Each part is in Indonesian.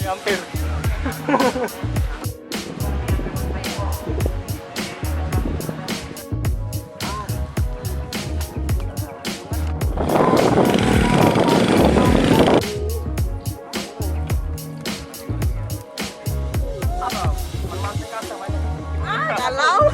Hampir. Galau.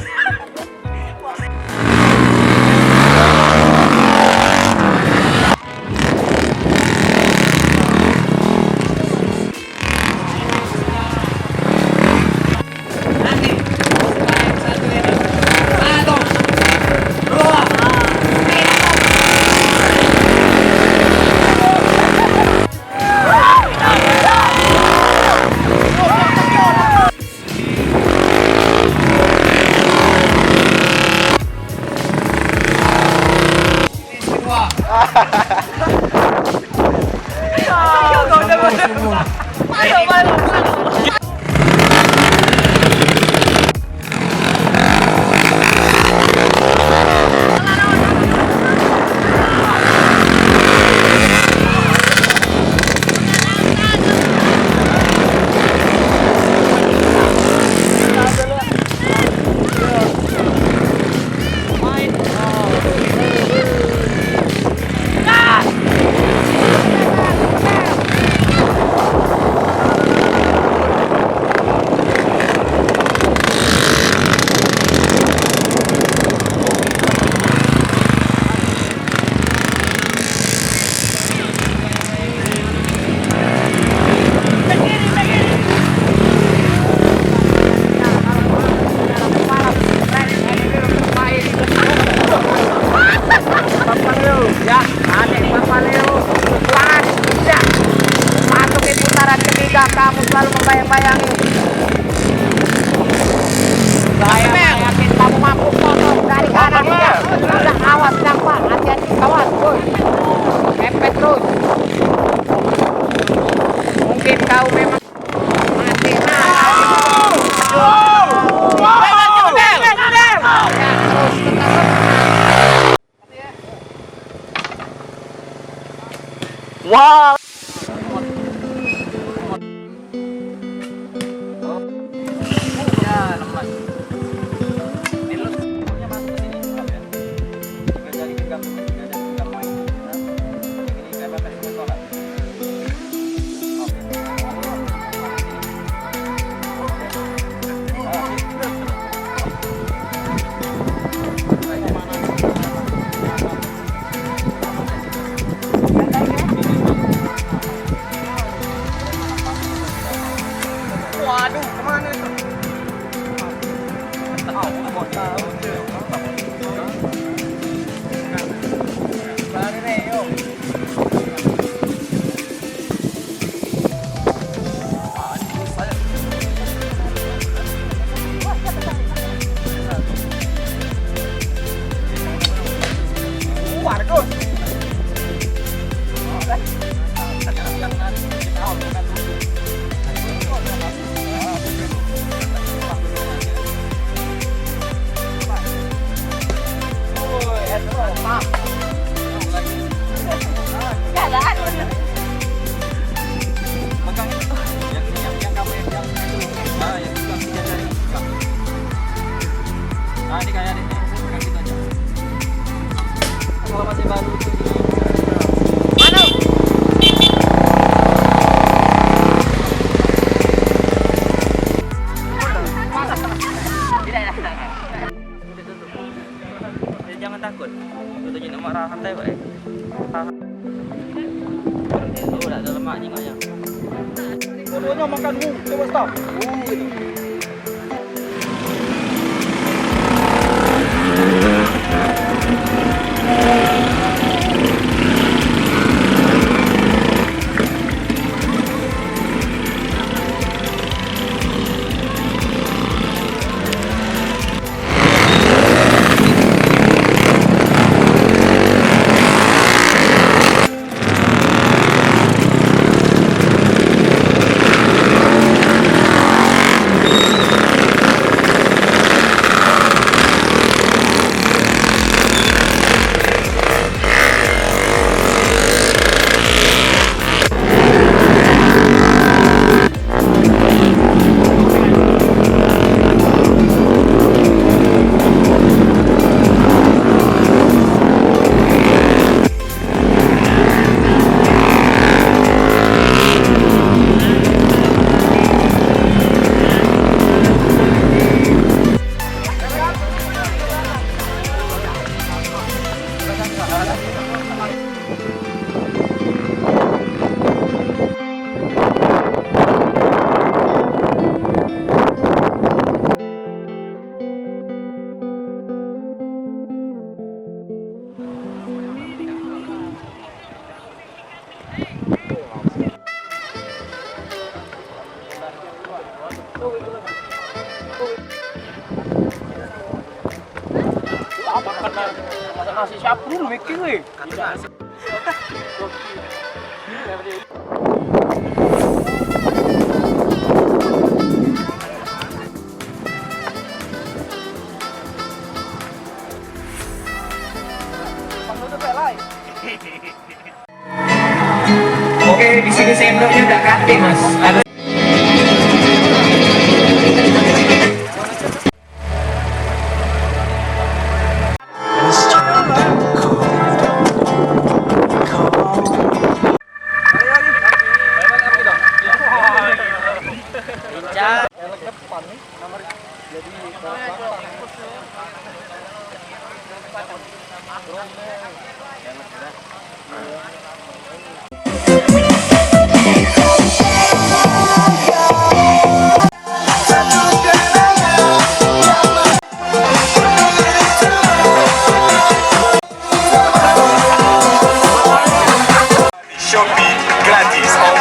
Kamu selalu membayang-bayangi. Saya yakin kamu mampu potong dari kanan. Udah awas nampak, hati-hati kawan. Mepet terus. Mungkin kau memang mati. Wow. Waduh, kemana itu? Jangan takut. Tutunya nak marah santai pak. Udah ada lemak ni ayam. Semuanya makan coba stop. Masak nasi siapa dulu mikir weh. Oke, di sini sendoknya udah ganti, Mas. Ada Shopee gratis on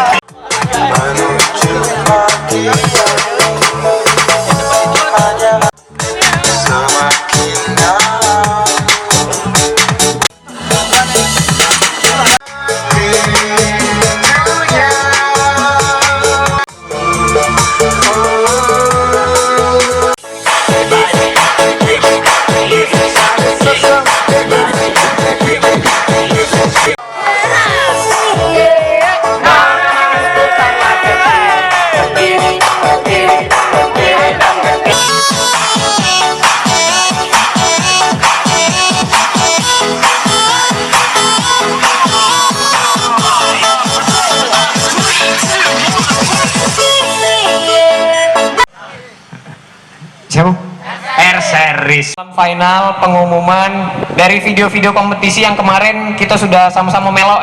R Series. Final pengumuman dari video-video kompetisi yang kemarin kita sudah sama-sama melok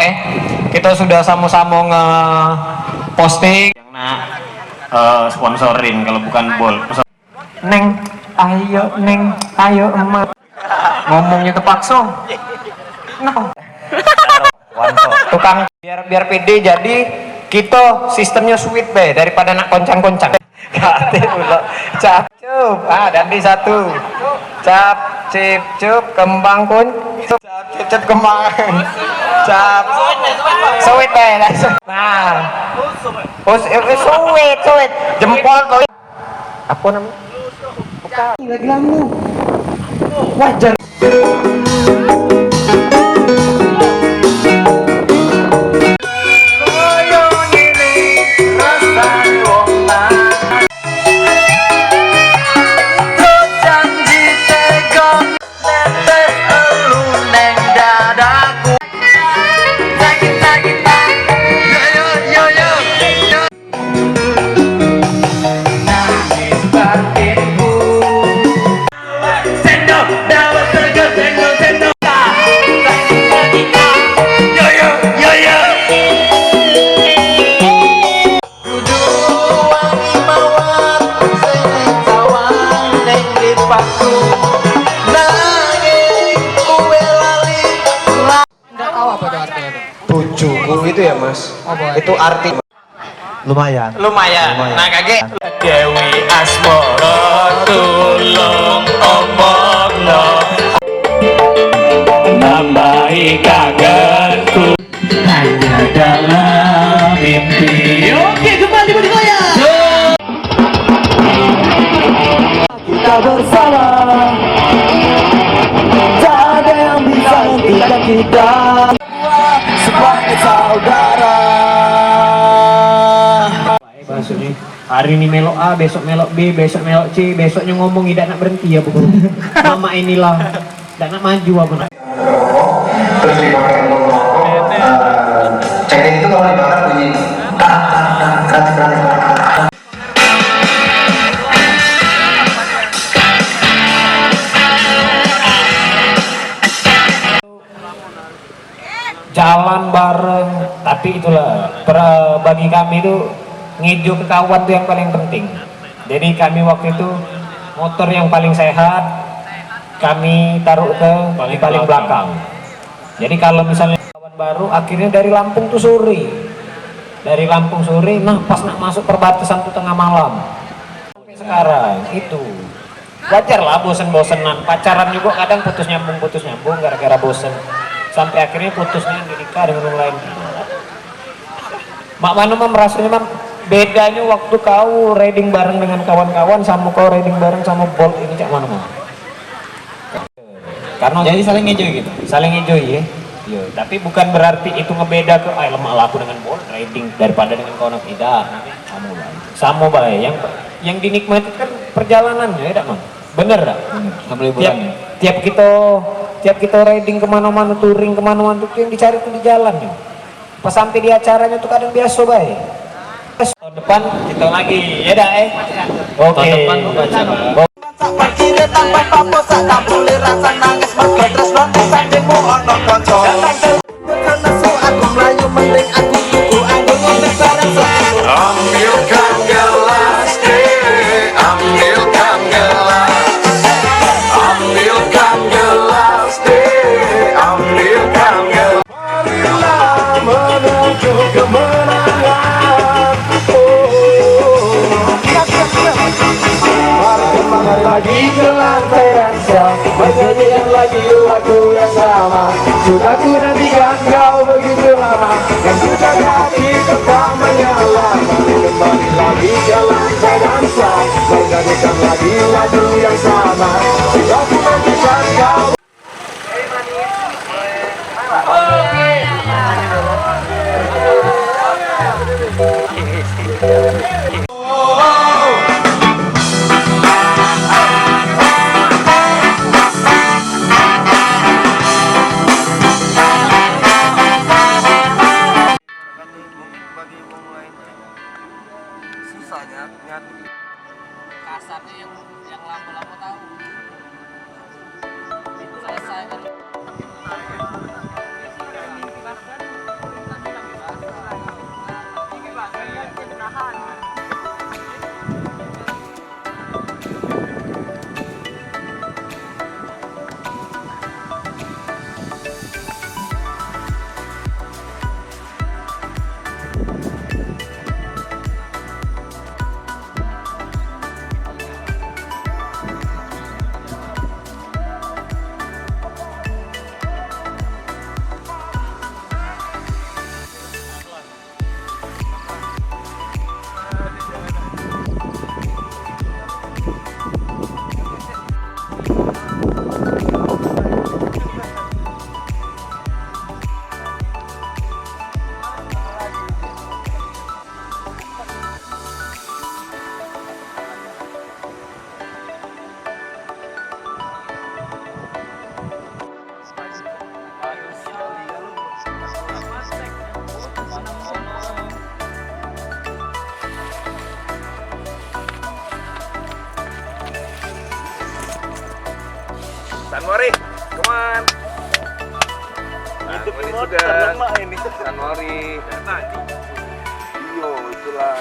kita sudah sama-sama nge-posting yang sponsorin kalau bukan bol. Neng ayo emak ngomongnya terpaksa. Kenapa? Tukang biar pede, jadi kita sistemnya sweet be daripada nak koncang-koncang. Kate ulo cap cup dan di satu cap cip cup kembang kun cap cip cup kembang cap sweet be nah sweet jempol tuh apa namanya bukan lagi lamu wajar. Bujuku itu ya mas, itu arti lumayan. Nah kakek Dewi Asmoro tulung omongno nambahi kagetku hanya dalam mimpi. Oke, kembali bergoyang. Kita bersama, tak ada yang bisa hentikan kita sebagai saudara. Maksudnya hari ini melok A, besok melok B, besok melok C, besoknya ngomong tidak nak berhenti ya bu. Mama inilah tidak nak maju aku nak. terus dipakai untuk cekin itu kalau dibakar bunyi keras. Jalan bareng, tapi itulah bagi kami itu ngejo ke kawan itu yang paling penting. Jadi kami waktu itu motor yang paling sehat kami taruh ke paling belakang. Jadi kalau misalnya kawan baru akhirnya dari Lampung tuh sore, nah pas nak masuk perbatasan tuh tengah malam. sekarang itu wajar lah bosen-bosenan, pacaran juga kadang putus nyambung gara-gara bosen sampai akhirnya putusnya nikah dengan orang lain. Mak Manu mah merasanya mah bedanya waktu kau riding bareng dengan kawan-kawan sama kau riding bareng sama Bolt ini cak mana mah? Karena Jadi saling enjoy gitu. saling enjoy ya. Iya, tapi bukan berarti itu ngebeda ke lemah lah aku dengan Bolt riding daripada dengan kawan aku tidak. Sama baik. Yang dinikmati kan perjalanannya ya, Mang. Bener dah. Sambil liburan ya. Tiap kita riding kemana-mana, touring kemana-mana tuh yang dicari tuh di jalan ya. Pas sampai di acaranya tuh kadang biasa baik. Tahun depan kita lagi ya dah Oke. Tahun depan gua baca, Bang. Pakire tanpa papo sak tak boleh rasa nangis mergo tresno sandingmu ono kanca. Karena su aku mlayu mending aku tuku anggo ngombe bareng satu. Ambilkan gelas teh, ambilkan gelas. Ambilkan gelas teh, ambilkan gelas. Marilah menuju kemenangan. Kembali lagi ke lantai ranca, menyanyikan lagi lagu yang sama. Sudah ku nantikan kau begitu lama, dan sudah hati tetap menyala. Kembali lagi ke lantai ranca, menyanyikan lagi lagu yang sama. Sudah ku nantikan kau. Susahnya nyatu. Kasarnya yang lama-lama tahu. Selesai kan. Sanwari, come on. Hidup ini sudah ini. Sanwari. Iyo, itulah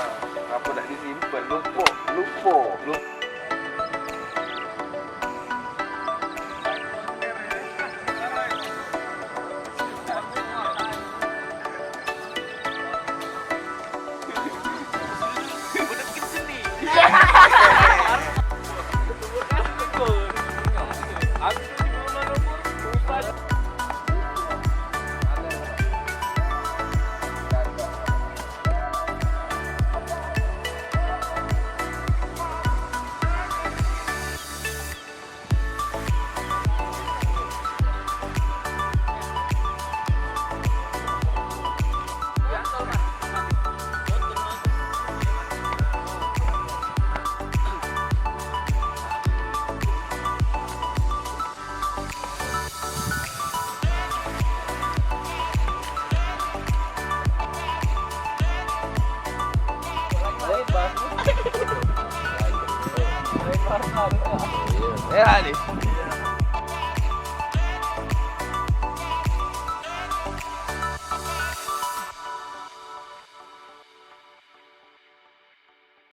apa dah disimpan. Lupo. Ya nih.